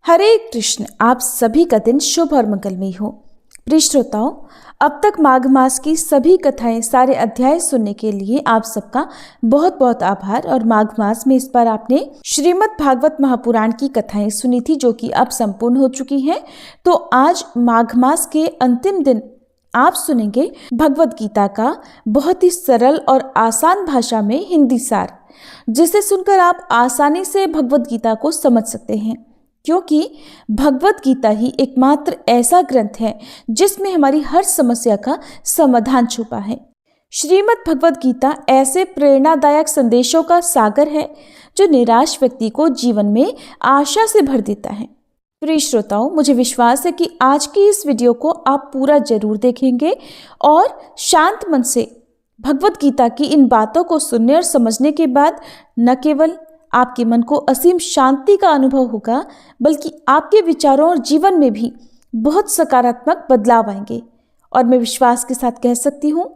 हरे कृष्ण। आप सभी का दिन शुभ और मंगलमय हो। प्रिय श्रोताओं, अब तक माघ मास की सभी कथाएं, सारे अध्याय सुनने के लिए आप सबका बहुत बहुत आभार। और माघ मास में इस बार आपने श्रीमद् भागवत महापुराण की कथाएं सुनी थी, जो कि अब संपूर्ण हो चुकी हैं। तो आज माघ मास के अंतिम दिन आप सुनेंगे भगवत गीता का बहुत ही सरल और आसान भाषा में हिंदी सार, जिसे सुनकर आप आसानी से भगवत गीता को समझ सकते हैं, क्योंकि भगवत गीता ही एकमात्र ऐसा ग्रंथ है जिसमें हमारी हर समस्या का समाधान छुपा है। श्रीमद् भगवत गीता ऐसे प्रेरणादायक संदेशों का सागर है जो निराश व्यक्ति को जीवन में आशा से भर देता है। प्रिय श्रोताओं, मुझे विश्वास है कि आज की इस वीडियो को आप पूरा जरूर देखेंगे और शांत मन से भगवत गीता की इन बातों को सुनने और समझने के बाद न केवल आपके मन को असीम शांति का अनुभव होगा, बल्कि आपके विचारों और जीवन में भी बहुत सकारात्मक बदलाव आएंगे। और मैं विश्वास के साथ कह सकती हूँ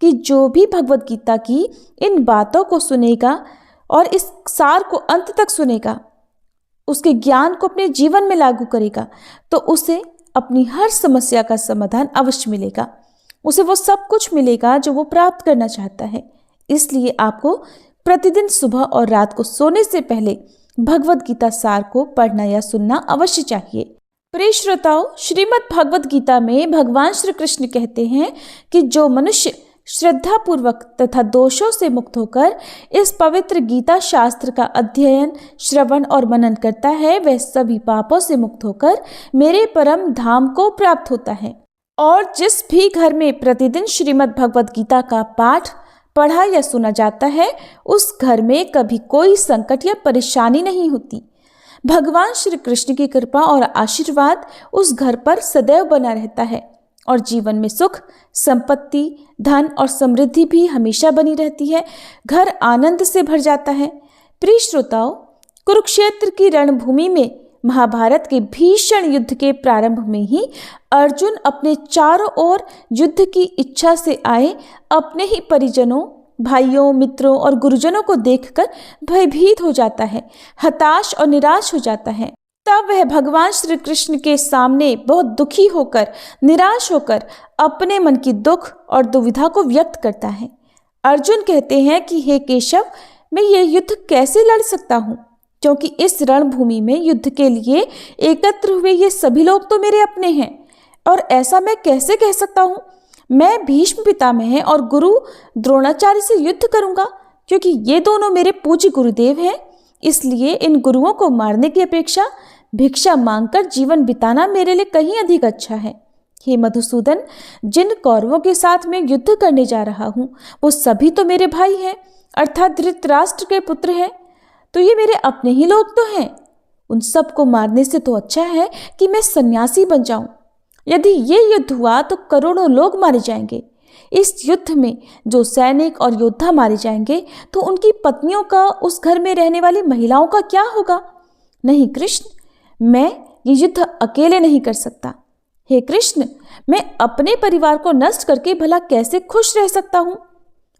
कि जो भी भगवत गीता की इन बातों को सुनेगा और इस सार को अंत तक सुनेगा, उसके ज्ञान को अपने जीवन में लागू करेगा, तो उसे अपनी हर समस्या का समाधान अवश्य मिलेगा। उसे वो सब कुछ मिलेगा जो वो प्राप्त करना चाहता है। इसलिए आपको प्रतिदिन सुबह और रात को सोने से पहले भगवत गीता सार को पढ़ना या सुनना अवश्य चाहिए। प्रिय श्रोताओं, श्रीमद् भगवत गीता में भगवान श्री कृष्ण कहते हैं कि जो मनुष्य श्रद्धा पूर्वक तथा दोषों से मुक्त होकर इस पवित्र गीता शास्त्र का अध्ययन, श्रवण और मनन करता है, वह सभी पापों से मुक्त होकर मेरे परम धाम को प्राप्त होता है। और जिस भी घर में प्रतिदिन श्रीमद् भगवत गीता का पाठ पढ़ा या सुना जाता है, उस घर में कभी कोई संकट या परेशानी नहीं होती। भगवान श्री कृष्ण की कृपा और आशीर्वाद उस घर पर सदैव बना रहता है और जीवन में सुख, संपत्ति, धन और समृद्धि भी हमेशा बनी रहती है। घर आनंद से भर जाता है। प्रिय श्रोताओं, कुरुक्षेत्र की रणभूमि में महाभारत के भीषण युद्ध के प्रारंभ में ही अर्जुन अपने चारों ओर युद्ध की इच्छा से आए अपने ही परिजनों, भाइयों, मित्रों और गुरुजनों को देखकर भयभीत हो जाता है, हताश और निराश हो जाता है। तब वह भगवान श्री कृष्ण के सामने बहुत दुखी होकर, निराश होकर अपने मन की दुख और दुविधा को व्यक्त करता है। अर्जुन कहते हैं कि हे केशव, मैं ये युद्ध कैसे लड़ सकता हूँ, क्योंकि इस रणभूमि में युद्ध के लिए एकत्र हुए ये सभी लोग तो मेरे अपने हैं। और ऐसा मैं कैसे कह सकता हूँ मैं भीष्म पितामह और गुरु द्रोणाचार्य से युद्ध करूंगा, क्योंकि ये दोनों मेरे पूज्य गुरुदेव हैं। इसलिए इन गुरुओं को मारने की अपेक्षा भिक्षा मांगकर जीवन बिताना मेरे लिए कहीं अधिक अच्छा है। हे मधुसूदन, जिन कौरवों के साथ मैं युद्ध करने जा रहा हूँ वो सभी तो मेरे भाई हैं, अर्थात धृतराष्ट्र के पुत्र हैं। तो ये मेरे अपने ही लोग तो हैं। उन सबको मारने से तो अच्छा है कि मैं सन्यासी बन जाऊं। यदि ये युद्ध हुआ तो करोड़ों लोग मारे जाएंगे। इस युद्ध में जो सैनिक और योद्धा मारे जाएंगे तो उनकी पत्नियों का, उस घर में रहने वाली महिलाओं का क्या होगा? नहीं कृष्ण, मैं ये युद्ध अकेले नहीं कर सकता। हे कृष्ण, मैं अपने परिवार को नष्ट करके भला कैसे खुश रह सकता हूँ?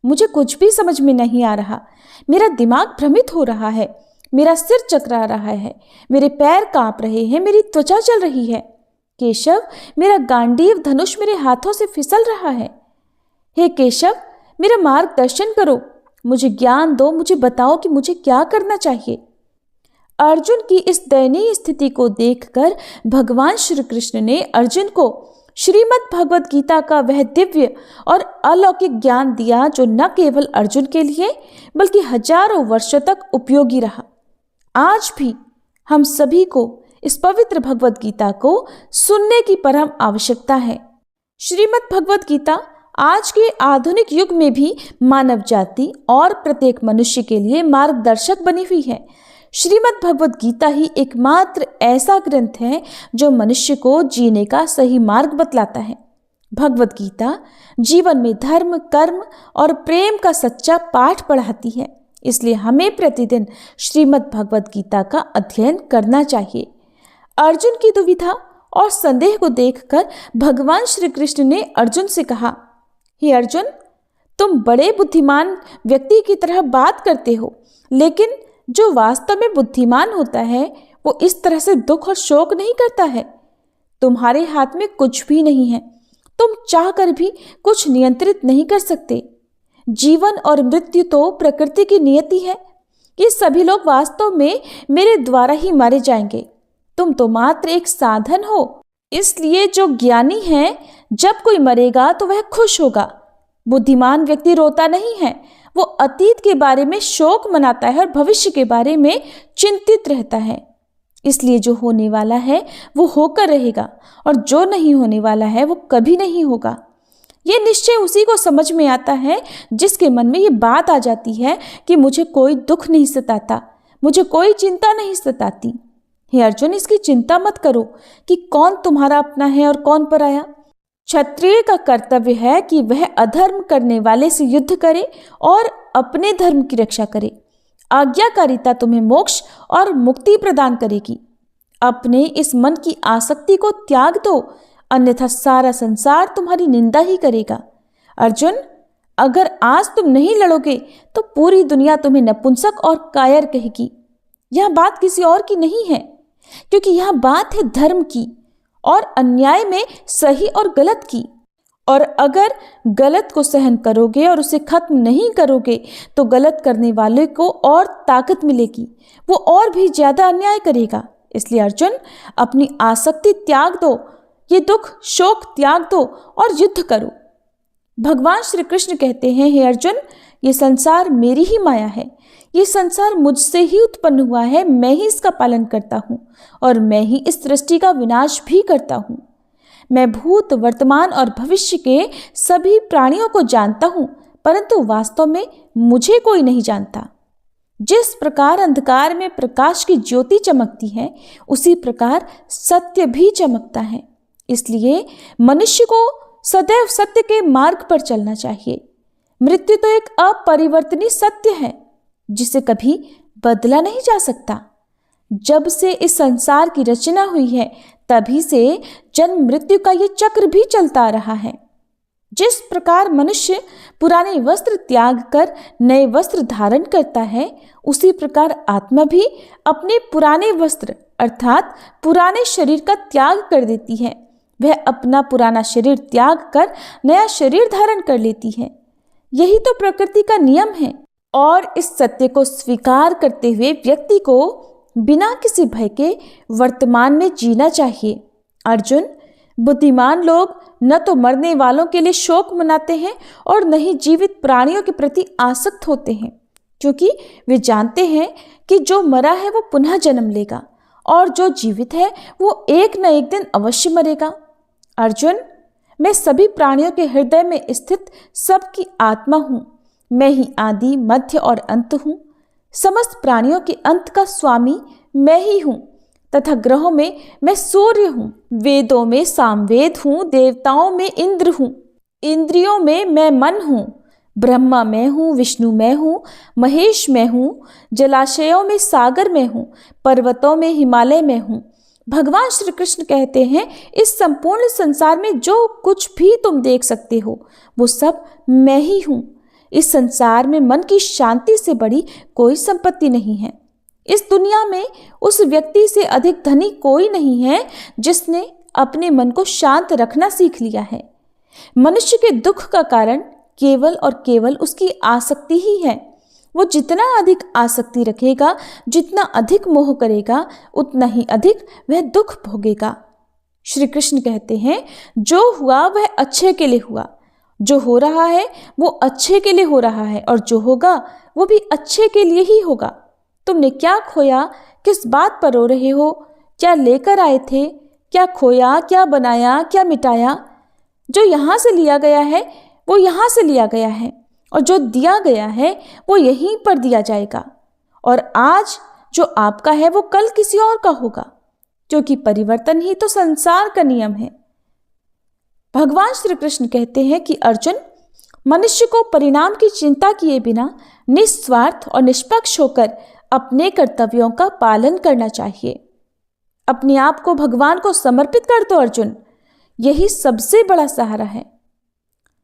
मुझे कुछ भी समझ में नहीं आ रहा। मेरा दिमाग भ्रमित हो रहा है, मेरा सिर चकरा रहा है, मेरे पैर कांप रहे हैं, मेरी त्वचा जल रही है। केशव, मेरा गांडीव धनुष मेरे हाथों से फिसल रहा है। हे केशव, मेरा मार्गदर्शन करो, मुझे ज्ञान दो, मुझे बताओ कि मुझे क्या करना चाहिए। अर्जुन की इस दयनीय स्थिति को देखकर भगवान श्री कृष्ण ने अर्जुन को श्रीमद् भगवत गीता का वह दिव्य और अलौकिक ज्ञान दिया जो न केवल अर्जुन के लिए बल्कि हजारों वर्षों तक उपयोगी रहा। आज भी हम सभी को इस पवित्र भगवत गीता को सुनने की परम आवश्यकता है। श्रीमद् भगवत गीता आज के आधुनिक युग में भी मानव जाति और प्रत्येक मनुष्य के लिए मार्गदर्शक बनी हुई है। श्रीमद् भगवत गीता ही एकमात्र ऐसा ग्रंथ है जो मनुष्य को जीने का सही मार्ग बतलाता है। भगवत गीता जीवन में धर्म, कर्म और प्रेम का सच्चा पाठ पढ़ाती है। इसलिए हमें प्रतिदिन श्रीमद् भगवत गीता का अध्ययन करना चाहिए। अर्जुन की दुविधा और संदेह को देखकर भगवान श्री कृष्ण ने अर्जुन से कहा, हे अर्जुन, तुम बड़े बुद्धिमान व्यक्ति की तरह बात करते हो, लेकिन जो वास्तव में बुद्धिमान होता है वो इस तरह से दुख और शोक नहीं करता है। तुम्हारे हाथ में कुछ भी नहीं है, तुम चाहकर भी कुछ नियंत्रित नहीं कर सकते। जीवन और मृत्यु तो प्रकृति की नियति है। ये सभी लोग वास्तव में मेरे द्वारा ही मारे जाएंगे। तुम तो मात्र एक साधन हो। इसलिए जो ज्ञानी है, जब कोई मरेगा तो वह खुश होगा। बुद्धिमान व्यक्ति रोता नहीं है, वो अतीत के बारे में शोक मनाता है और भविष्य के बारे में चिंतित रहता है। इसलिए जो होने वाला है वो होकर रहेगा और जो नहीं होने वाला है वो कभी नहीं होगा। ये निश्चय उसी को समझ में आता है जिसके मन में ये बात आ जाती है कि मुझे कोई दुख नहीं सताता, मुझे कोई चिंता नहीं सताती। हे अर्जुन, इसकी चिंता मत करो कि कौन तुम्हारा अपना है और कौन पराया। क्षत्रिय का कर्तव्य है कि वह अधर्म करने वाले से युद्ध करे और अपने धर्म की रक्षा करे। आज्ञाकारिता तुम्हें मोक्ष और मुक्ति प्रदान करेगी। अपने इस मन की आसक्ति को त्याग दो, अन्यथा सारा संसार तुम्हारी निंदा ही करेगा। अर्जुन, अगर आज तुम नहीं लड़ोगे तो पूरी दुनिया तुम्हें नपुंसक और कायर कहेगी। यह बात किसी और की नहीं है, क्योंकि यह बात है धर्म की और अन्याय में सही और गलत की। और अगर गलत को सहन करोगे और उसे खत्म नहीं करोगे तो गलत करने वाले को और ताकत मिलेगी, वो और भी ज्यादा अन्याय करेगा। इसलिए अर्जुन, अपनी आसक्ति त्याग दो, ये दुख शोक त्याग दो और युद्ध करो। भगवान श्री कृष्ण कहते हैं, हे अर्जुन, ये संसार मेरी ही माया है। ये संसार मुझसे ही उत्पन्न हुआ है, मैं ही इसका पालन करता हूँ और मैं ही इस सृष्टि का विनाश भी करता हूँ। मैं भूत, वर्तमान और भविष्य के सभी प्राणियों को जानता हूँ, परंतु वास्तव में मुझे कोई नहीं जानता। जिस प्रकार अंधकार में प्रकाश की ज्योति चमकती है, उसी प्रकार सत्य भी चमकता है। इसलिए मनुष्य को सदैव सत्य के मार्ग पर चलना चाहिए। मृत्यु तो एक अपरिवर्तनीय सत्य है जिसे कभी बदला नहीं जा सकता। जब से इस संसार की रचना हुई है, तभी से जन्म मृत्यु का ये चक्र भी चलता आ रहा है। जिस प्रकार मनुष्य पुराने वस्त्र त्याग कर नए वस्त्र धारण करता है, उसी प्रकार आत्मा भी अपने पुराने वस्त्र अर्थात पुराने शरीर का त्याग कर देती है। वह अपना पुराना शरीर त्याग कर नया शरीर धारण कर लेती है। यही तो प्रकृति का नियम है और इस सत्य को स्वीकार करते हुए व्यक्ति को बिना किसी भय के वर्तमान में जीना चाहिए। अर्जुन, बुद्धिमान लोग न तो मरने वालों के लिए शोक मनाते हैं और न ही जीवित प्राणियों के प्रति आसक्त होते हैं, क्योंकि वे जानते हैं कि जो मरा है वो पुनः जन्म लेगा और जो जीवित है वो एक न एक दिन अवश्य मरेगा। अर्जुन, मैं सभी प्राणियों के हृदय में स्थित सबकी आत्मा हूँ। मैं ही आदि, मध्य और अंत हूँ। समस्त प्राणियों के अंत का स्वामी मैं ही हूँ तथा ग्रहों में मैं सूर्य हूँ। वेदों में सामवेद हूँ, देवताओं में इंद्र हूँ, इंद्रियों में मैं मन हूँ, ब्रह्मा मैं हूँ, विष्णु मैं हूँ, महेश मैं हूँ, जलाशयों में सागर में हूँ, पर्वतों में हिमालय में हूँ। भगवान श्री कृष्ण कहते हैं, इस संपूर्ण संसार में जो कुछ भी तुम देख सकते हो वो सब मैं ही हूँ। इस संसार में मन की शांति से बड़ी कोई संपत्ति नहीं है। इस दुनिया में उस व्यक्ति से अधिक धनी कोई नहीं है जिसने अपने मन को शांत रखना सीख लिया है। मनुष्य के दुख का कारण केवल और केवल उसकी आसक्ति ही है। वो जितना अधिक आसक्ति रखेगा, जितना अधिक मोह करेगा, उतना ही अधिक वह दुख भोगेगा। श्री कृष्ण कहते हैं, जो हुआ वह अच्छे के लिए हुआ, जो हो रहा है वो अच्छे के लिए हो रहा है और जो होगा वो भी अच्छे के लिए ही होगा। तुमने क्या खोया, किस बात पर रो रहे हो? क्या लेकर आए थे? क्या खोया, क्या बनाया, क्या मिटाया? जो यहाँ से लिया गया है वो यहाँ से लिया गया है और जो दिया गया है वो यहीं पर दिया जाएगा। और आज जो आपका है वो कल किसी और का होगा, क्योंकि परिवर्तन ही तो संसार का नियम है। भगवान श्री कृष्ण कहते हैं कि अर्जुन, मनुष्य को परिणाम की चिंता किए बिना निस्वार्थ और निष्पक्ष होकर अपने कर्तव्यों का पालन करना चाहिए। अपने आप को भगवान को समर्पित कर दो अर्जुन, यही सबसे बड़ा सहारा है।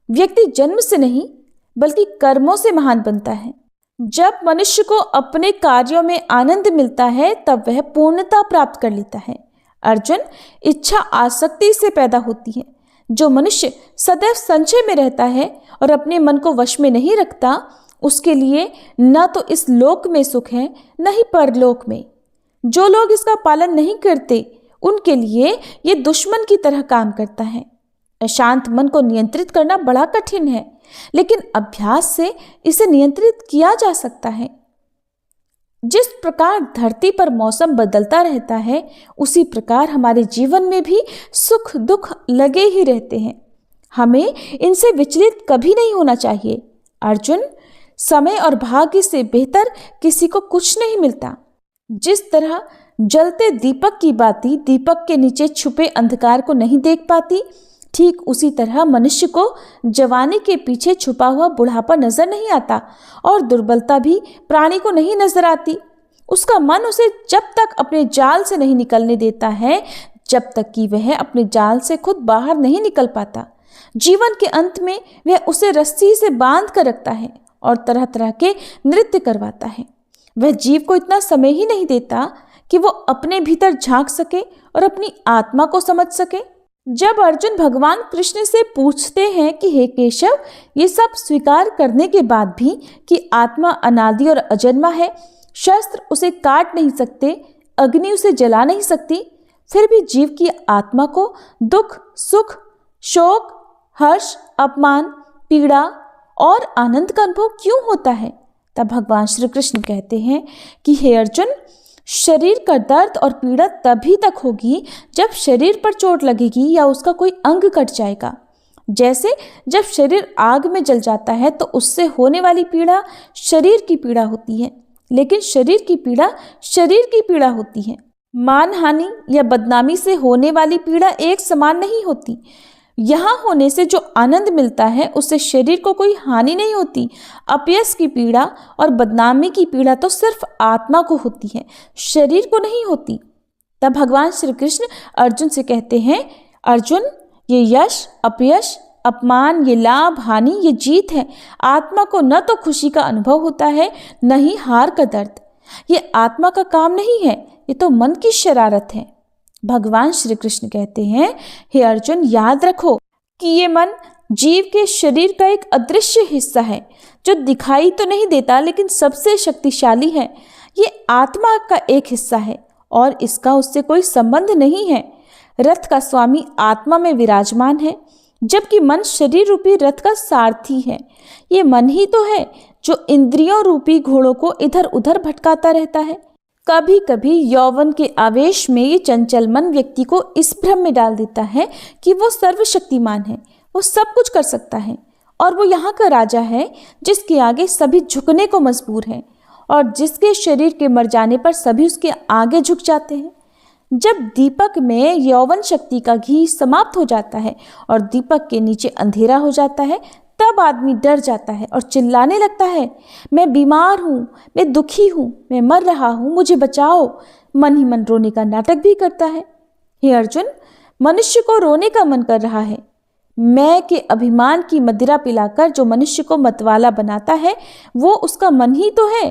व्यक्ति जन्म से नहीं बल्कि कर्मों से महान बनता है। जब मनुष्य को अपने कार्यों में आनंद मिलता है तब वह पूर्णता प्राप्त कर लेता है। अर्जुन, इच्छा आसक्ति से पैदा होती है। जो मनुष्य सदैव संशय में रहता है और अपने मन को वश में नहीं रखता, उसके लिए न तो इस लोक में सुख है न ही परलोक में। जो लोग इसका पालन नहीं करते उनके लिए ये दुश्मन की तरह काम करता है। अशांत मन को नियंत्रित करना बड़ा कठिन है, लेकिन अभ्यास से इसे नियंत्रित किया जा सकता है। जिस प्रकार धरती पर मौसम बदलता रहता है, उसी प्रकार हमारे जीवन में भी सुख दुख लगे ही रहते हैं। हमें इनसे विचलित कभी नहीं होना चाहिए। अर्जुन, समय और भाग्य से बेहतर किसी को कुछ नहीं मिलता। जिस तरह जलते दीपक की बाती दीपक के नीचे छुपे अंधकार को नहीं देख पाती, ठीक उसी तरह मनुष्य को जवानी के पीछे छुपा हुआ बुढ़ापा नजर नहीं आता और दुर्बलता भी प्राणी को नहीं नजर आती। उसका मन उसे जब तक अपने जाल से नहीं निकलने देता है, जब तक कि वह अपने जाल से खुद बाहर नहीं निकल पाता। जीवन के अंत में वह उसे रस्सी से बांध कर रखता है और तरह तरह के नृत्य करवाता है। वह जीव को इतना समय ही नहीं देता कि वो अपने भीतर झांक सके और अपनी आत्मा को समझ सके। जब अर्जुन भगवान कृष्ण से पूछते हैं कि हे केशव, ये सब स्वीकार करने के बाद भी कि आत्मा अनादि और अजन्मा है, शस्त्र उसे काट नहीं सकते, अग्नि उसे जला नहीं सकती, फिर भी जीव की आत्मा को दुख सुख शोक हर्ष अपमान पीड़ा और आनंद का अनुभव क्यों होता है? तब भगवान श्री कृष्ण कहते हैं कि हे अर्जुन, शरीर का दर्द और पीड़ा तभी तक होगी जब शरीर पर चोट लगेगी या उसका कोई अंग कट जाएगा। जैसे जब शरीर आग में जल जाता है तो उससे होने वाली पीड़ा शरीर की पीड़ा होती है, लेकिन शरीर की पीड़ा शरीर की पीड़ा होती है। मानहानि या बदनामी से होने वाली पीड़ा एक समान नहीं होती। यहाँ होने से जो आनंद मिलता है उससे शरीर को कोई हानि नहीं होती। अपयश की पीड़ा और बदनामी की पीड़ा तो सिर्फ आत्मा को होती है, शरीर को नहीं होती। तब भगवान श्री कृष्ण अर्जुन से कहते हैं, अर्जुन, ये यश अपयश अपमान, ये लाभ हानि, ये जीत है। आत्मा को न तो खुशी का अनुभव होता है न ही हार का दर्द। ये आत्मा का काम नहीं है, ये तो मन की शरारत है। भगवान श्री कृष्ण कहते हैं, हे अर्जुन, याद रखो कि ये मन जीव के शरीर का एक अदृश्य हिस्सा है जो दिखाई तो नहीं देता लेकिन सबसे शक्तिशाली है। ये आत्मा का एक हिस्सा है और इसका उससे कोई संबंध नहीं है। रथ का स्वामी आत्मा में विराजमान है, जबकि मन शरीर रूपी रथ का सारथी है। ये मन ही तो है जो इंद्रियों रूपी घोड़ों को इधर उधर भटकाता रहता है। कभी कभी यौवन के आवेश में ये चंचल मन व्यक्ति को इस भ्रम में डाल देता है कि वो सर्वशक्तिमान है, वो सब कुछ कर सकता है और वो यहाँ का राजा है जिसके आगे सभी झुकने को मजबूर हैं और जिसके शरीर के मर जाने पर सभी उसके आगे झुक जाते हैं। जब दीपक में यौवन शक्ति का घी समाप्त हो जाता है और दीपक के नीचे अंधेरा हो जाता है, तब आदमी डर जाता है और चिल्लाने लगता है, मैं बीमार हूँ, मैं दुखी हूँ, मैं मर रहा हूँ, मुझे बचाओ। मन ही मन रोने का नाटक भी करता है। हे अर्जुन, मनुष्य को रोने का मन कर रहा है। मैं के अभिमान की मदिरा पिलाकर जो मनुष्य को मतवाला बनाता है वो उसका मन ही तो है।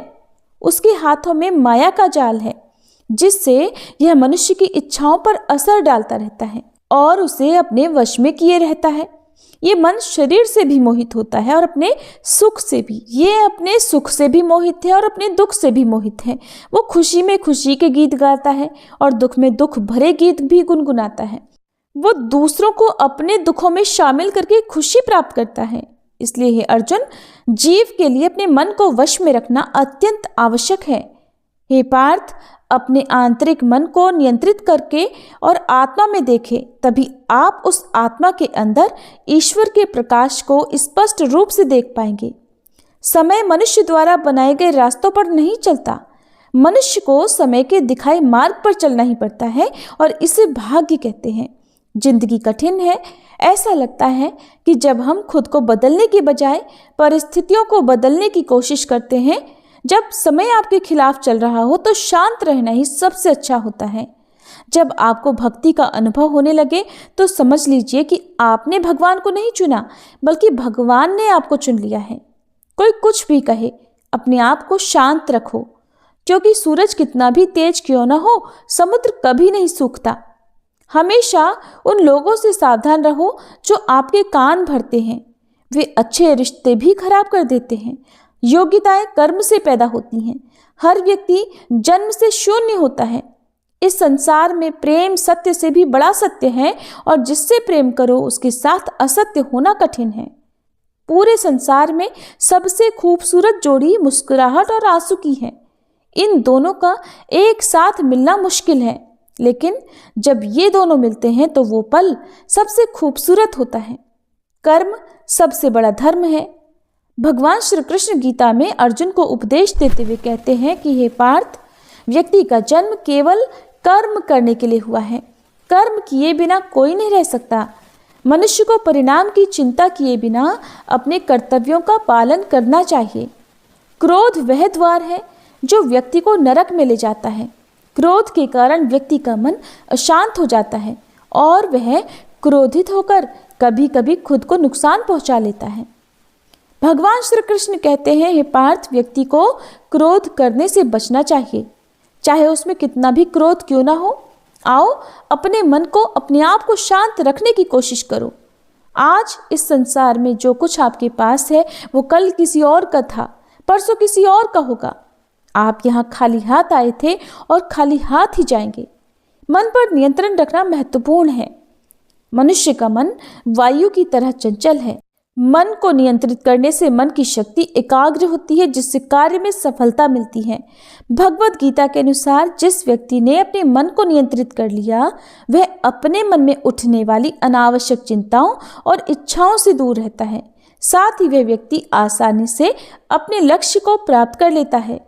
उसके हाथों में माया का जाल है जिससे यह मनुष्य की इच्छाओं पर असर डालता रहता है और उसे अपने वश में किए रहता है। ये मन शरीर से भी मोहित होता है और अपने सुख से भी। ये अपने सुख से भी मोहित है और अपने दुख से भी मोहित है। वो खुशी में खुशी के गीत गाता है और दुख में दुख भरे गीत भी गुनगुनाता है। वो दूसरों को अपने दुखों में शामिल करके खुशी प्राप्त करता है। इसलिए हे अर्जुन, जीव के लिए अपने मन को वश में रखना अत्यंत आवश्यक है। हे पार्थ, अपने आंतरिक मन को नियंत्रित करके और आत्मा में देखें, तभी आप उस आत्मा के अंदर ईश्वर के प्रकाश को स्पष्ट रूप से देख पाएंगे। समय मनुष्य द्वारा बनाए गए रास्तों पर नहीं चलता। मनुष्य को समय के दिखाए मार्ग पर चलना ही पड़ता है और इसे भाग्य कहते हैं। जिंदगी कठिन है। ऐसा लगता है कि जब हम खुद को बदलने की बजाय परिस्थितियों को बदलने की कोशिश करते हैं, जब समय आपके खिलाफ चल रहा हो तो शांत रहना ही सबसे अच्छा होता है। जब आपको भक्ति का अनुभव होने लगे तो समझ लीजिए कि आपने भगवान को नहीं चुना, बल्कि भगवान ने आपको चुन लिया है। कोई कुछ भी कहे, अपने आप को शांत रखो, क्योंकि सूरज कितना भी तेज क्यों न हो, समुद्र कभी नहीं सूखता। हमेशा उन लोगों से सावधान रहो जो आपके कान भरते हैं। वे अच्छे रिश्ते भी खराब कर देते हैं। योग्यताएं कर्म से पैदा होती हैं। हर व्यक्ति जन्म से शून्य होता है। इस संसार में प्रेम सत्य से भी बड़ा सत्य है, और जिससे प्रेम करो उसके साथ असत्य होना कठिन है। पूरे संसार में सबसे खूबसूरत जोड़ी मुस्कुराहट और आंसू की है। इन दोनों का एक साथ मिलना मुश्किल है, लेकिन जब ये दोनों मिलते हैं तो वो पल सबसे खूबसूरत होता है। कर्म सबसे बड़ा धर्म है। भगवान श्री कृष्ण गीता में अर्जुन को उपदेश देते हुए कहते हैं कि हे पार्थ, व्यक्ति का जन्म केवल कर्म करने के लिए हुआ है। कर्म किए बिना कोई नहीं रह सकता। मनुष्य को परिणाम की चिंता किए बिना अपने कर्तव्यों का पालन करना चाहिए। क्रोध वह द्वार है जो व्यक्ति को नरक में ले जाता है। क्रोध के कारण व्यक्ति का मन अशांत हो जाता है और वह क्रोधित होकर कभी कभी खुद को नुकसान पहुंचा लेता है। भगवान श्री कृष्ण कहते हैं, हे पार्थ, व्यक्ति को क्रोध करने से बचना चाहिए, चाहे उसमें कितना भी क्रोध क्यों ना हो। आओ अपने मन को, अपने आप को शांत रखने की कोशिश करो। आज इस संसार में जो कुछ आपके पास है वो कल किसी और का था, परसों किसी और का होगा। आप यहाँ खाली हाथ आए थे और खाली हाथ ही जाएंगे। मन पर नियंत्रण रखना महत्वपूर्ण है। मनुष्य का मन वायु की तरह चंचल है। मन को नियंत्रित करने से मन की शक्ति एकाग्र होती है, जिससे कार्य में सफलता मिलती है। भगवत गीता के अनुसार जिस व्यक्ति ने अपने मन को नियंत्रित कर लिया, वह अपने मन में उठने वाली अनावश्यक चिंताओं और इच्छाओं से दूर रहता है। साथ ही वह व्यक्ति आसानी से अपने लक्ष्य को प्राप्त कर लेता है।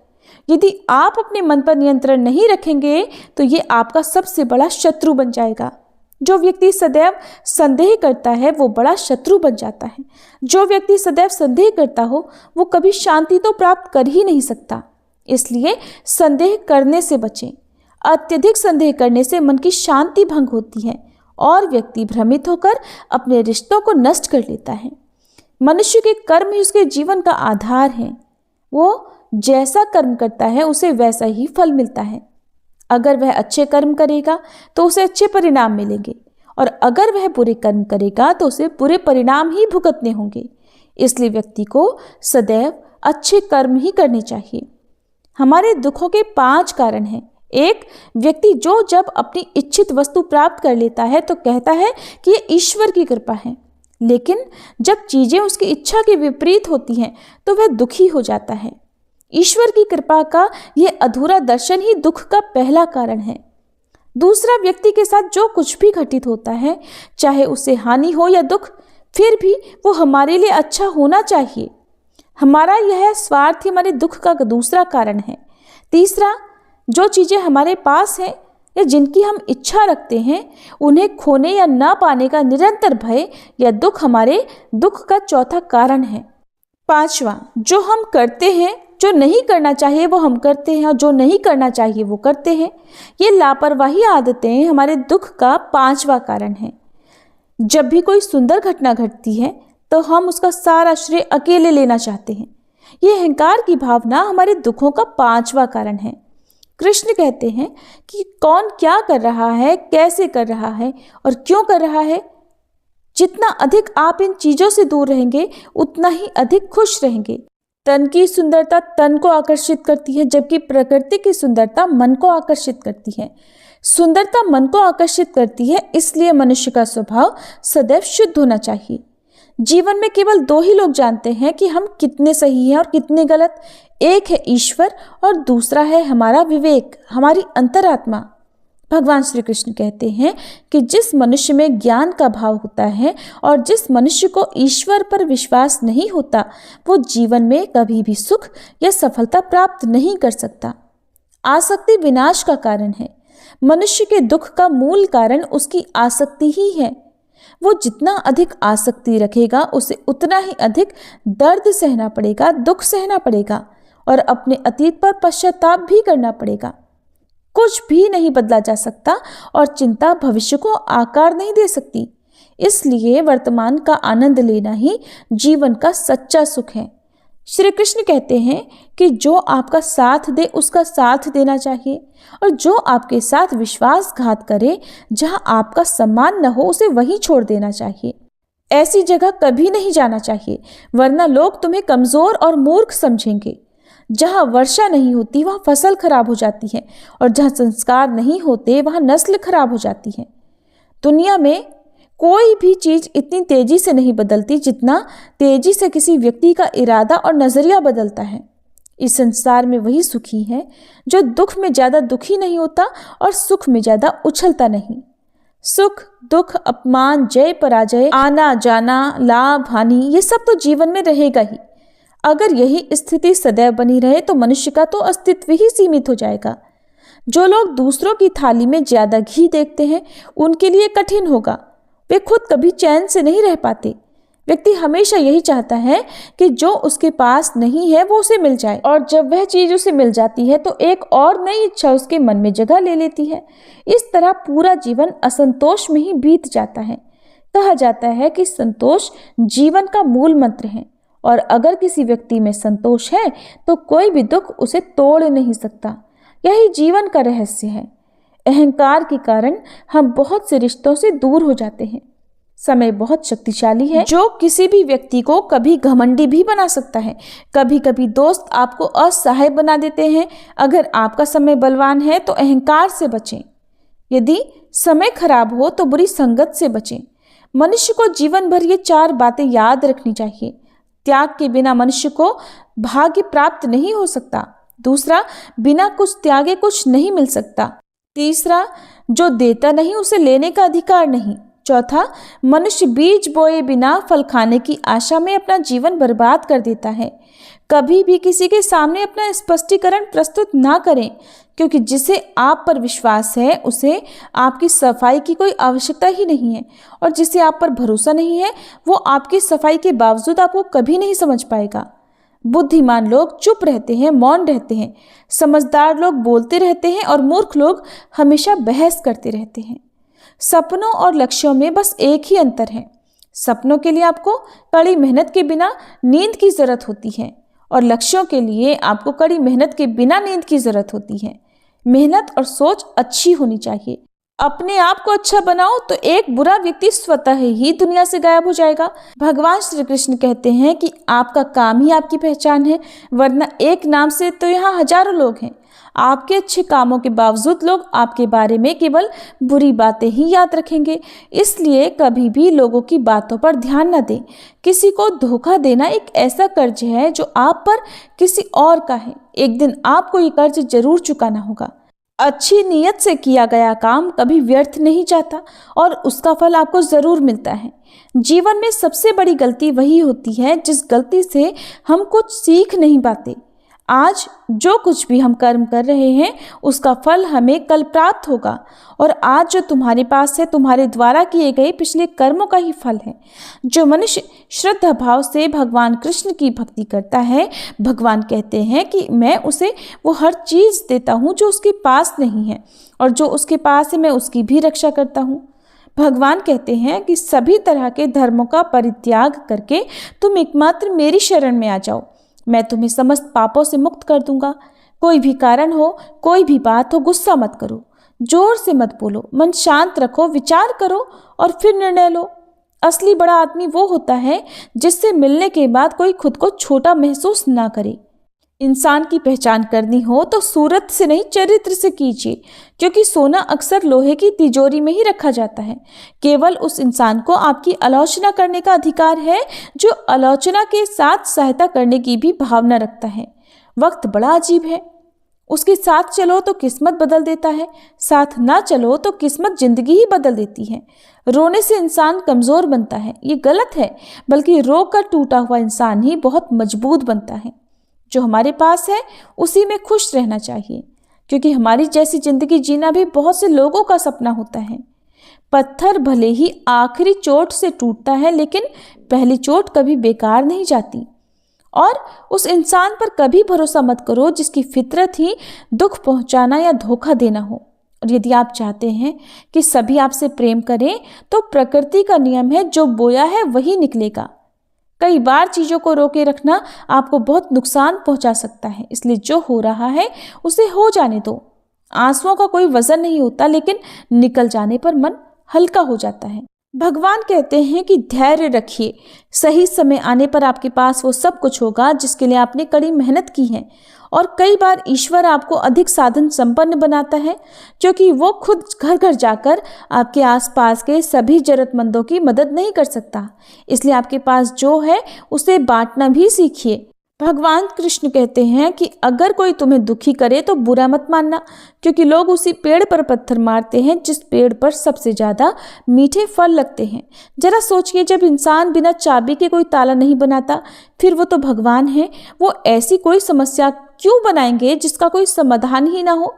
यदि आप अपने मन पर नियंत्रण नहीं रखेंगे तो ये आपका सबसे बड़ा शत्रु बन जाएगा। जो व्यक्ति सदैव संदेह करता है वो बड़ा शत्रु बन जाता है। जो व्यक्ति सदैव संदेह करता हो वो कभी शांति तो प्राप्त कर ही नहीं सकता। इसलिए संदेह करने से बचें। अत्यधिक संदेह करने से मन की शांति भंग होती है और व्यक्ति भ्रमित होकर अपने रिश्तों को नष्ट कर लेता है। मनुष्य के कर्म ही उसके जीवन का आधार है। वो जैसा कर्म करता है उसे वैसा ही फल मिलता है। अगर वह अच्छे कर्म करेगा तो उसे अच्छे परिणाम मिलेंगे, और अगर वह बुरे कर्म करेगा तो उसे बुरे परिणाम ही भुगतने होंगे। इसलिए व्यक्ति को सदैव अच्छे कर्म ही करने चाहिए। हमारे दुखों के 5 कारण हैं। 1, व्यक्ति जो जब अपनी इच्छित वस्तु प्राप्त कर लेता है तो कहता है कि ये ईश्वर की कृपा है, लेकिन जब चीजें उसकी इच्छा के विपरीत होती हैं तो वह दुखी हो जाता है। ईश्वर की कृपा का यह अधूरा दर्शन ही दुख का पहला कारण है। दूसरा, व्यक्ति के साथ जो कुछ भी घटित होता है, चाहे उसे हानि हो या दुख, फिर भी वो हमारे लिए अच्छा होना चाहिए। हमारा यह स्वार्थ ही हमारे दुख का दूसरा कारण है। तीसरा, जो चीज़ें हमारे पास हैं या जिनकी हम इच्छा रखते हैं, उन्हें खोने या ना पाने का निरंतर भय या दुख हमारे दुख का चौथा कारण है। 5वां, जो हम करते हैं, जो नहीं करना चाहिए वो हम करते हैं, और जो नहीं करना चाहिए वो करते हैं। ये लापरवाही आदतें हमारे दुख का 5वां कारण है। जब भी कोई सुंदर घटना घटती है तो हम उसका सारा श्रेय अकेले लेना चाहते हैं। ये अहंकार की भावना हमारे दुखों का 5वां कारण है। कृष्ण कहते हैं कि कौन क्या कर रहा है, कैसे कर रहा है और क्यों कर रहा है। जितना अधिक आप इन चीज़ों से दूर रहेंगे उतना ही अधिक खुश रहेंगे। तन की सुंदरता तन को आकर्षित करती है, जबकि प्रकृति की सुंदरता मन को आकर्षित करती है। सुंदरता मन को आकर्षित करती है, इसलिए मनुष्य का स्वभाव सदैव शुद्ध होना चाहिए। जीवन में केवल 2 ही लोग जानते हैं कि हम कितने सही हैं और कितने गलत। एक है ईश्वर और दूसरा है हमारा विवेक, हमारी अंतरात्मा। भगवान श्री कृष्ण कहते हैं कि जिस मनुष्य में ज्ञान का भाव होता है और जिस मनुष्य को ईश्वर पर विश्वास नहीं होता, वो जीवन में कभी भी सुख या सफलता प्राप्त नहीं कर सकता। आसक्ति विनाश का कारण है। मनुष्य के दुख का मूल कारण उसकी आसक्ति ही है। वो जितना अधिक आसक्ति रखेगा उसे उतना ही अधिक दर्द सहना पड़ेगा, दुख सहना पड़ेगा और अपने अतीत पर पश्चाताप भी करना पड़ेगा। कुछ भी नहीं बदला जा सकता और चिंता भविष्य को आकार नहीं दे सकती। इसलिए वर्तमान का आनंद लेना ही जीवन का सच्चा सुख है। श्री कृष्ण कहते हैं कि जो आपका साथ दे उसका साथ देना चाहिए, और जो आपके साथ विश्वासघात करे, जहां आपका सम्मान न हो, उसे वहीं छोड़ देना चाहिए। ऐसी जगह कभी नहीं जाना चाहिए, वरना लोग तुम्हें कमजोर और मूर्ख समझेंगे। जहां वर्षा नहीं होती वहां फसल खराब हो जाती है, और जहां संस्कार नहीं होते वहां नस्ल खराब हो जाती है। दुनिया में कोई भी चीज इतनी तेजी से नहीं बदलती जितना तेजी से किसी व्यक्ति का इरादा और नजरिया बदलता है। इस संसार में वही सुखी है जो दुख में ज्यादा दुखी नहीं होता और सुख में ज्यादा उछलता नहीं। सुख, दुख, अपमान, जय पराजय, आना जाना, लाभ हानि, ये सब तो जीवन में रहेगा ही। अगर यही स्थिति सदैव बनी रहे तो मनुष्य का तो अस्तित्व ही सीमित हो जाएगा। जो लोग दूसरों की थाली में ज्यादा घी देखते हैं उनके लिए कठिन होगा, वे खुद कभी चैन से नहीं रह पाते। व्यक्ति हमेशा यही चाहता है कि जो उसके पास नहीं है वो उसे मिल जाए, और जब वह चीज उसे मिल जाती है तो एक और नई इच्छा उसके मन में जगह ले लेती है। इस तरह पूरा जीवन असंतोष में ही बीत जाता है। कहा जाता है कि संतोष जीवन का मूल मंत्र है, और अगर किसी व्यक्ति में संतोष है तो कोई भी दुख उसे तोड़ नहीं सकता। यही जीवन का रहस्य है। अहंकार के कारण हम बहुत से रिश्तों से दूर हो जाते हैं। समय बहुत शक्तिशाली है, जो किसी भी व्यक्ति को कभी घमंडी भी बना सकता है। कभी कभी दोस्त आपको असहाय बना देते हैं। अगर आपका समय बलवान है तो अहंकार से बचें। यदि समय खराब हो तो बुरी संगत से बचें। मनुष्य को जीवन भर ये 4 बातें याद रखनी चाहिए। त्याग के बिना मनुष्य को भाग्य प्राप्त नहीं हो सकता। दूसरा, बिना कुछ त्यागे कुछ नहीं मिल सकता। तीसरा, जो देता नहीं उसे लेने का अधिकार नहीं। चौथा, मनुष्य बीज बोए बिना फल खाने की आशा में अपना जीवन बर्बाद कर देता है। कभी भी किसी के सामने अपना स्पष्टीकरण प्रस्तुत ना करें, क्योंकि जिसे आप पर विश्वास है उसे आपकी सफाई की कोई आवश्यकता ही नहीं है, और जिसे आप पर भरोसा नहीं है वो आपकी सफाई के बावजूद आपको कभी नहीं समझ पाएगा। बुद्धिमान लोग चुप रहते हैं, मौन रहते हैं। समझदार लोग बोलते रहते हैं, और मूर्ख लोग हमेशा बहस करते रहते हैं। सपनों और लक्ष्यों में बस एक ही अंतर है। सपनों के लिए आपको कड़ी मेहनत के बिना नींद की जरूरत होती है, और लक्ष्यों के लिए आपको कड़ी मेहनत के बिना नींद की जरूरत होती है। मेहनत और सोच अच्छी होनी चाहिए। अपने आप को अच्छा बनाओ तो एक बुरा व्यक्ति स्वतः ही दुनिया से गायब हो जाएगा। भगवान श्री कृष्ण कहते हैं कि आपका काम ही आपकी पहचान है, वरना एक नाम से तो यहाँ हजारों लोग हैं। आपके अच्छे कामों के बावजूद लोग आपके बारे में केवल बुरी बातें ही याद रखेंगे। इसलिए कभी भी लोगों की बातों पर ध्यान न दें। किसी को धोखा देना एक ऐसा कर्ज है जो आप पर किसी और का है। एक दिन आपको ये कर्ज जरूर चुकाना होगा। अच्छी नीयत से किया गया काम कभी व्यर्थ नहीं जाता, और उसका फल आपको जरूर मिलता है। जीवन में सबसे बड़ी गलती वही होती है जिस गलती से हम कुछ सीख नहीं पाते। आज जो कुछ भी हम कर्म कर रहे हैं उसका फल हमें कल प्राप्त होगा, और आज जो तुम्हारे पास है तुम्हारे द्वारा किए गए पिछले कर्मों का ही फल है। जो मनुष्य श्रद्धा भाव से भगवान कृष्ण की भक्ति करता है, भगवान कहते हैं कि मैं उसे वो हर चीज देता हूँ जो उसके पास नहीं है, और जो उसके पास है मैं उसकी भी रक्षा करता हूँ। भगवान कहते हैं कि सभी तरह के धर्मों का परित्याग करके तुम एकमात्र मेरी शरण में आ जाओ, मैं तुम्हें समस्त पापों से मुक्त कर दूंगा। कोई भी कारण हो, कोई भी बात हो, गुस्सा मत करो, जोर से मत बोलो, मन शांत रखो, विचार करो और फिर निर्णय लो। असली बड़ा आदमी वो होता है जिससे मिलने के बाद कोई खुद को छोटा महसूस ना करे। इंसान की पहचान करनी हो तो सूरत से नहीं चरित्र से कीजिए, क्योंकि सोना अक्सर लोहे की तिजोरी में ही रखा जाता है। केवल उस इंसान को आपकी आलोचना करने का अधिकार है जो आलोचना के साथ सहायता करने की भी भावना रखता है। वक्त बड़ा अजीब है, उसके साथ चलो तो किस्मत बदल देता है, साथ ना चलो तो किस्मत जिंदगी ही बदल देती है। रोने से इंसान कमजोर बनता है, ये गलत है, बल्कि रो कर टूटा हुआ इंसान ही बहुत मजबूत बनता है। जो हमारे पास है उसी में खुश रहना चाहिए, क्योंकि हमारी जैसी जिंदगी जीना भी बहुत से लोगों का सपना होता है। पत्थर भले ही आखिरी चोट से टूटता है, लेकिन पहली चोट कभी बेकार नहीं जाती। और उस इंसान पर कभी भरोसा मत करो जिसकी फितरत ही दुख पहुंचाना या धोखा देना हो। और यदि आप चाहते हैं कि सभी आपसे प्रेम करें तो प्रकृति का नियम है, जो बोया है वही निकलेगा। कई बार चीज़ों को रोके रखना आपको बहुत नुकसान पहुंचा सकता है, इसलिए जो हो रहा है उसे हो जाने दो। आंसुओं का कोई वजन नहीं होता, लेकिन निकल जाने पर मन हल्का हो जाता है। भगवान कहते हैं कि धैर्य रखिए, सही समय आने पर आपके पास वो सब कुछ होगा जिसके लिए आपने कड़ी मेहनत की है। और कई बार ईश्वर आपको अधिक साधन संपन्न बनाता है, क्योंकि वो खुद घर घर जाकर आपके आसपास के सभी जरूरतमंदों की मदद नहीं कर सकता। इसलिए आपके पास जो है उसे बांटना भी सीखिए। भगवान कृष्ण कहते हैं कि अगर कोई तुम्हें दुखी करे तो बुरा मत मानना, क्योंकि लोग उसी पेड़ पर पत्थर मारते हैं जिस पेड़ पर सबसे ज़्यादा मीठे फल लगते हैं। जरा सोचिए, जब इंसान बिना चाबी के कोई ताला नहीं बनाता, फिर वो तो भगवान है, वो ऐसी कोई समस्या क्यों बनाएंगे जिसका कोई समाधान ही ना हो।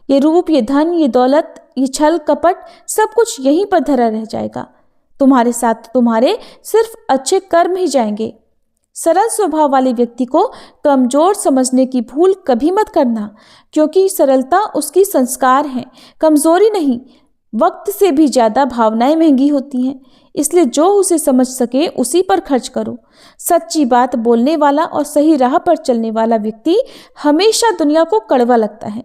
ये रूप, ये धन, ये दौलत, ये छल कपट, सब कुछ यहीं पर धरा रह जाएगा। तुम्हारे साथ तुम्हारे सिर्फ अच्छे कर्म ही जाएंगे। सरल स्वभाव वाले व्यक्ति को कमजोर समझने की भूल कभी मत करना, क्योंकि सरलता उसकी संस्कार है, कमजोरी नहीं। वक्त से भी ज़्यादा भावनाएं महंगी होती हैं, इसलिए जो उसे समझ सके उसी पर खर्च करो। सच्ची बात बोलने वाला और सही राह पर चलने वाला व्यक्ति हमेशा दुनिया को कड़वा लगता है।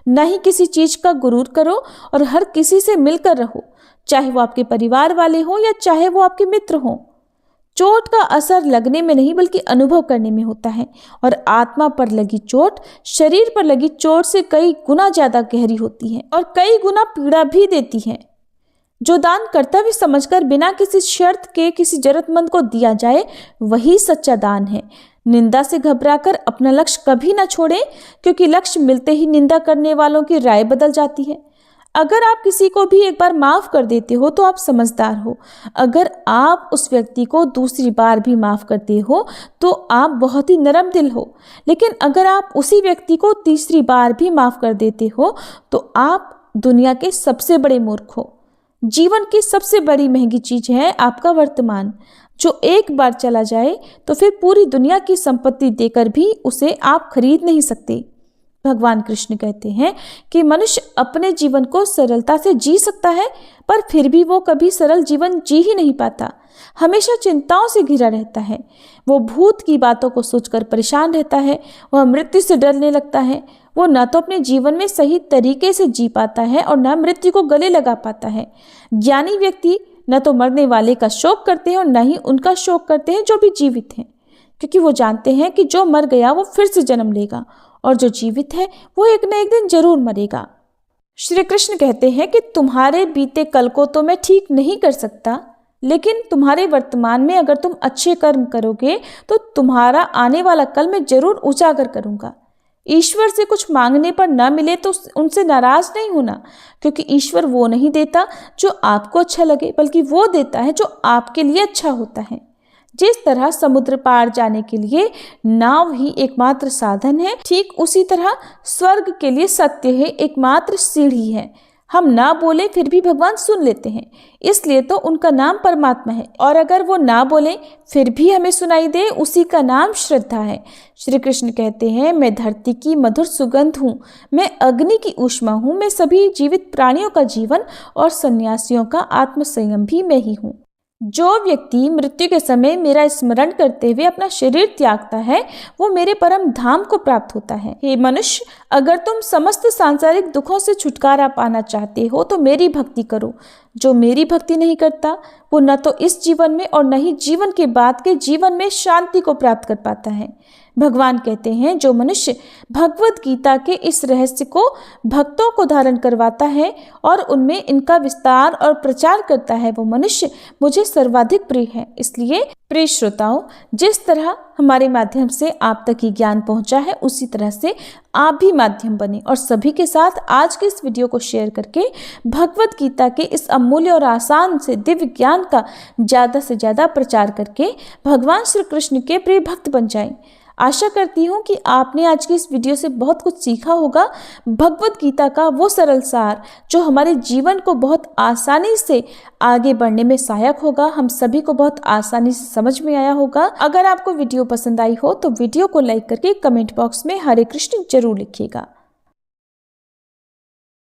न ही किसी चीज़ का गुरूर करो और हर किसी से मिलकर रहो, चाहे वो आपके परिवार वाले हों या चाहे वो आपके मित्र हों। चोट का असर लगने में नहीं बल्कि अनुभव करने में होता है, और आत्मा पर लगी चोट शरीर पर लगी चोट से कई गुना ज्यादा गहरी होती है और कई गुना पीड़ा भी देती है। जो दान कर्तव्य समझकर बिना किसी शर्त के किसी जरूरतमंद को दिया जाए, वही सच्चा दान है। निंदा से घबराकर अपना लक्ष्य कभी ना छोड़ें, क्योंकि लक्ष्य मिलते ही निंदा करने वालों की राय बदल जाती है। अगर आप किसी को भी एक बार माफ़ कर देते हो तो आप समझदार हो। अगर आप उस व्यक्ति को दूसरी बार भी माफ़ करते हो तो आप बहुत ही नरम दिल हो। लेकिन अगर आप उसी व्यक्ति को तीसरी बार भी माफ़ कर देते हो तो आप दुनिया के सबसे बड़े मूर्ख हो। जीवन की सबसे बड़ी महंगी चीज़ है आपका वर्तमान, जो एक बार चला जाए तो फिर पूरी दुनिया की संपत्ति देकर भी उसे आप खरीद नहीं सकते। भगवान कृष्ण कहते हैं कि मनुष्य अपने जीवन को सरलता से जी सकता है, पर फिर भी वो कभी सरल जीवन जी ही नहीं पाता। हमेशा चिंताओं से घिरा रहता है। वो भूत की बातों को सोचकर परेशान रहता है, वह मृत्यु से डरने लगता है। वो न तो अपने जीवन में सही तरीके से जी पाता है और न मृत्यु को गले लगा पाता है। ज्ञानी व्यक्ति न तो मरने वाले का शोक करते हैं और न ही उनका शोक करते हैं जो भी जीवित हैं, क्योंकि वो जानते हैं कि जो मर गया वो फिर से जन्म लेगा और जो जीवित है वो एक न एक दिन जरूर मरेगा। श्री कृष्ण कहते हैं कि तुम्हारे बीते कल को तो मैं ठीक नहीं कर सकता, लेकिन तुम्हारे वर्तमान में अगर तुम अच्छे कर्म करोगे तो तुम्हारा आने वाला कल मैं जरूर उजागर करूंगा। ईश्वर से कुछ मांगने पर न मिले तो उनसे नाराज नहीं होना, क्योंकि ईश्वर वो नहीं देता जो आपको अच्छा लगे, बल्कि वो देता है जो आपके लिए अच्छा होता है। जिस तरह समुद्र पार जाने के लिए नाव ही एकमात्र साधन है, ठीक उसी तरह स्वर्ग के लिए सत्य है एकमात्र सीढ़ी है। हम ना बोले फिर भी भगवान सुन लेते हैं, इसलिए तो उनका नाम परमात्मा है। और अगर वो ना बोले फिर भी हमें सुनाई दे, उसी का नाम श्रद्धा है। श्री कृष्ण कहते हैं, मैं धरती की मधुर सुगंध हूँ, मैं अग्नि की ऊष्मा हूँ, मैं सभी जीवित प्राणियों का जीवन और सन्यासियों का आत्मसंयम भी मैं ही हूँ। जो व्यक्ति मृत्यु के समय मेरा स्मरण करते हुए अपना शरीर त्यागता है वो मेरे परम धाम को प्राप्त होता है। हे मनुष्य, अगर तुम समस्त सांसारिक दुखों से छुटकारा पाना चाहते हो तो मेरी भक्ति करो। जो मेरी भक्ति नहीं करता वो न तो इस जीवन में और न ही जीवन के बाद के जीवन में शांति को प्राप्त कर पाता है। भगवान कहते हैं, जो मनुष्य भगवत गीता के इस रहस्य को भक्तों को धारण करवाता है और उनमें इनका विस्तार और प्रचार करता है, वो मनुष्य मुझे सर्वाधिक प्रिय है। इसलिए प्रिय श्रोताओं, जिस तरह हमारे माध्यम से आप तक ही ज्ञान पहुंचा है, उसी तरह से आप भी माध्यम बने और सभी के साथ आज के इस वीडियो को शेयर करके भगवत गीता के इस अमूल्य और आसान से दिव्य ज्ञान का ज़्यादा से ज़्यादा प्रचार करके भगवान श्री कृष्ण के प्रिय भक्त बन जाएं। आशा करती हूँ कि आपने आज की इस वीडियो से बहुत कुछ सीखा होगा। भगवत गीता का वो सरल सार जो हमारे जीवन को बहुत आसानी से आगे बढ़ने में सहायक होगा, हम सभी को बहुत आसानी से समझ में आया होगा। अगर आपको वीडियो पसंद आई हो तो वीडियो को लाइक करके कमेंट बॉक्स में हरे कृष्ण जरूर लिखिएगा।